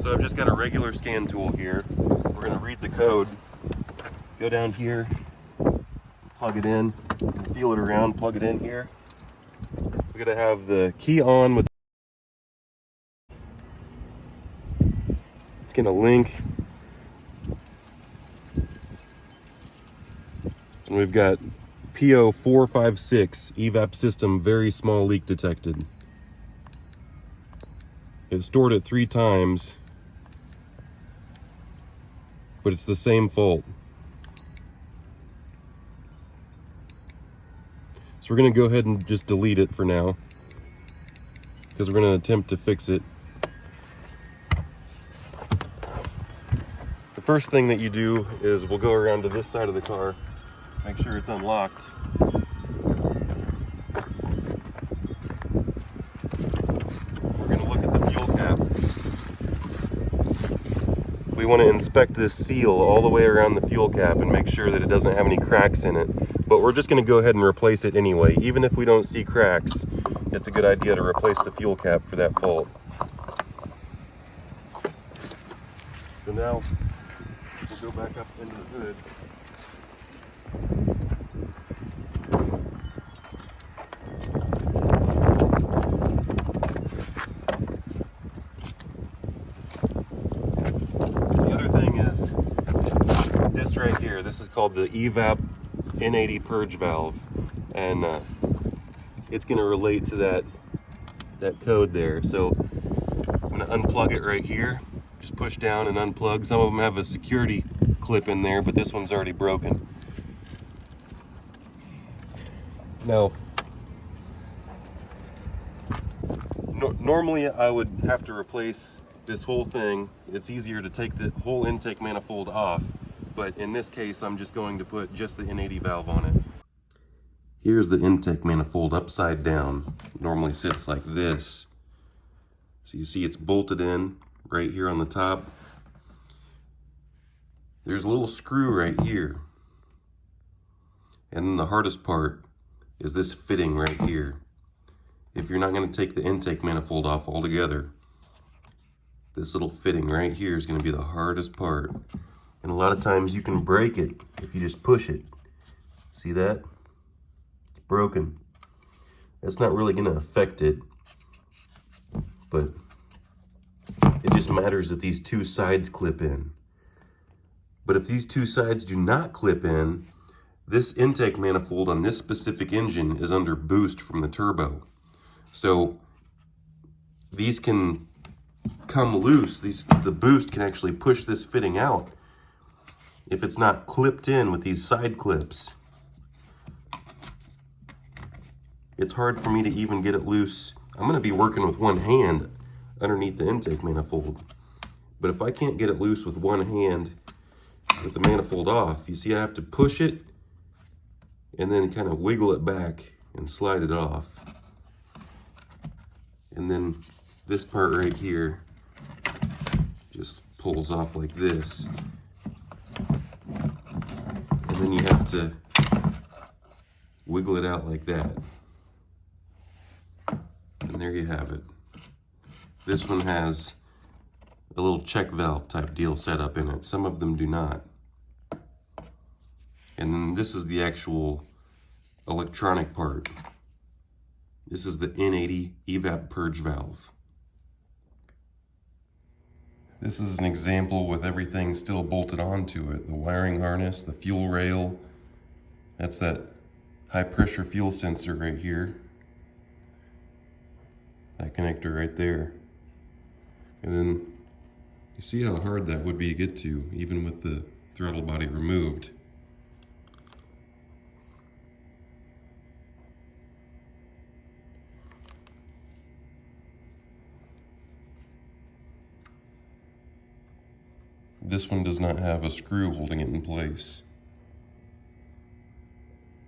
So I've just got a regular scan tool here. We're going to read the code, go down here, plug it in, feel it around, plug it in here. We're going to have the key on with, it's going to link. And we've got po456 EVAP system, very small leak detected. It stored it 3 times, but it's the same fault. So we're going to go ahead and just delete it for now, because we're going to attempt to fix it. The first thing that you do is we'll go around to this side of the car, make sure it's unlocked. We're going to look at the fuel cap. We want to inspect this seal all the way around the fuel cap and make sure that it doesn't have any cracks in it. But we're just going to go ahead and replace it anyway. Even if we don't see cracks, it's a good idea to replace the fuel cap for that fault. So now we'll go back up into the hood. The other thing is this right here. This is called the Evap N80 purge valve, and it's going to relate to that code there. So I'm going to unplug it right here. Just push down and unplug. Some of them have a security clip in there, but this one's already broken. Now, normally I would have to replace this whole thing. It's easier to take the whole intake manifold off, but in this case I'm just going to put just the N80 valve on it. Here's the intake manifold upside down. It normally sits like this. So you see it's bolted in right here on the top. There's a little screw right here. And then the hardest part is this fitting right here. If you're not going to take the intake manifold off altogether, this little fitting right here is going to be the hardest part. And a lot of times you can break it if you just push it. See that? It's broken. That's not really going to affect it, but it just matters that these 2 sides clip in. But if these 2 sides do not clip in, this intake manifold on this specific engine is under boost from the turbo. So these can come loose. The boost can actually push this fitting out if it's not clipped in with these side clips. It's hard for me to even get it loose. I'm going to be working with one hand underneath the intake manifold. But if I can't get it loose with one hand with the manifold off, you see I have to push it and then kind of wiggle it back and slide it off. And then this part right here just pulls off like this. And then you have to wiggle it out like that. And there you have it. This one has a little check valve type deal set up in it. Some of them do not. And then this is the actual electronic part. This is the N80 EVAP purge valve. This is an example with everything still bolted onto it. The wiring harness, the fuel rail. That's that high pressure fuel sensor right here. That connector right there. And then you see how hard that would be to get to, even with the throttle body removed. This one does not have a screw holding it in place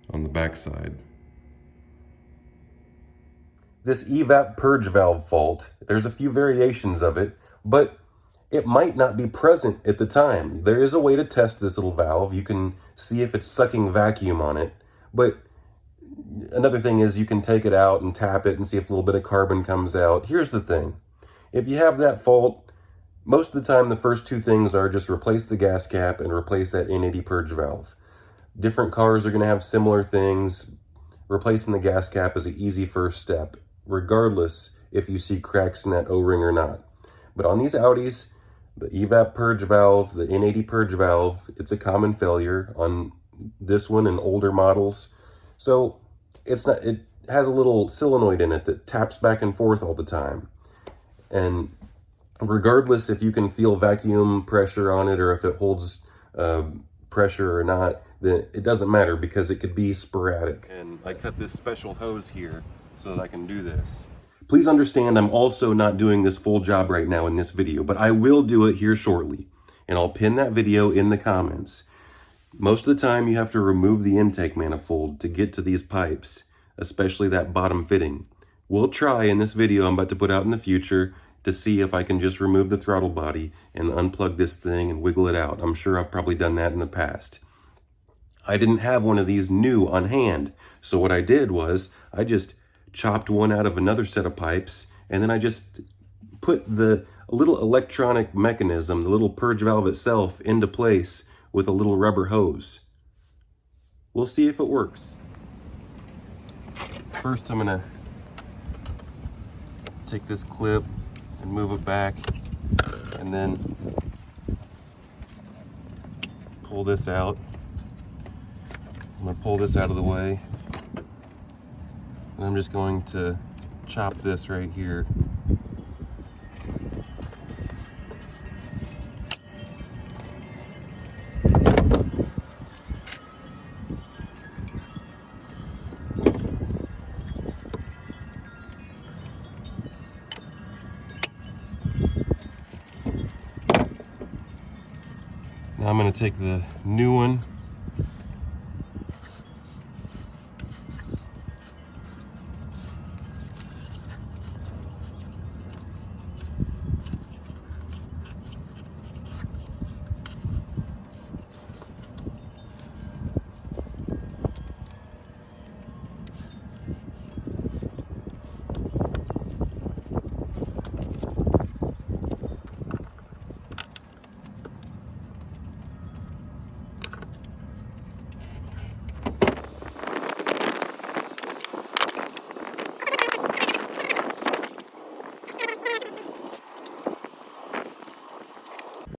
on the back side. This EVAP purge valve fault, there's a few variations of it, but it might not be present at the time. There is a way to test this little valve. You can see if it's sucking vacuum on it, but another thing is you can take it out and tap it and see if a little bit of carbon comes out. Here's the thing. If you have that fault, Most of the time, the first two things are just replace the gas cap and replace that N80 purge valve. Different cars are going to have similar things. Replacing the gas cap is an easy first step, regardless if you see cracks in that O-ring or not. But on these Audis, the EVAP purge valve, the N80 purge valve, it's a common failure on this one and older models. So it has a little solenoid in it that taps back and forth all the time. And regardless if you can feel vacuum pressure on it or if it holds pressure or not, then it doesn't matter because it could be sporadic. And I cut this special hose here so that I can do this. Please understand I'm also not doing this full job right now in this video, but I will do it here shortly. And I'll pin that video in the comments. Most of the time you have to remove the intake manifold to get to these pipes, especially that bottom fitting. We'll try in this video I'm about to put out in the future to see if I can just remove the throttle body and unplug this thing and wiggle it out. I'm sure I've probably done that in the past. I didn't have one of these new on hand, so what I did was I just chopped one out of another set of pipes, and then I just put the little electronic mechanism, the little purge valve itself, into place with a little rubber hose. We'll see if it works. First, I'm gonna take this clip and move it back, and then pull this out. I'm gonna pull this out of the way. And I'm just going to chop this right here. Now I'm going to take the new one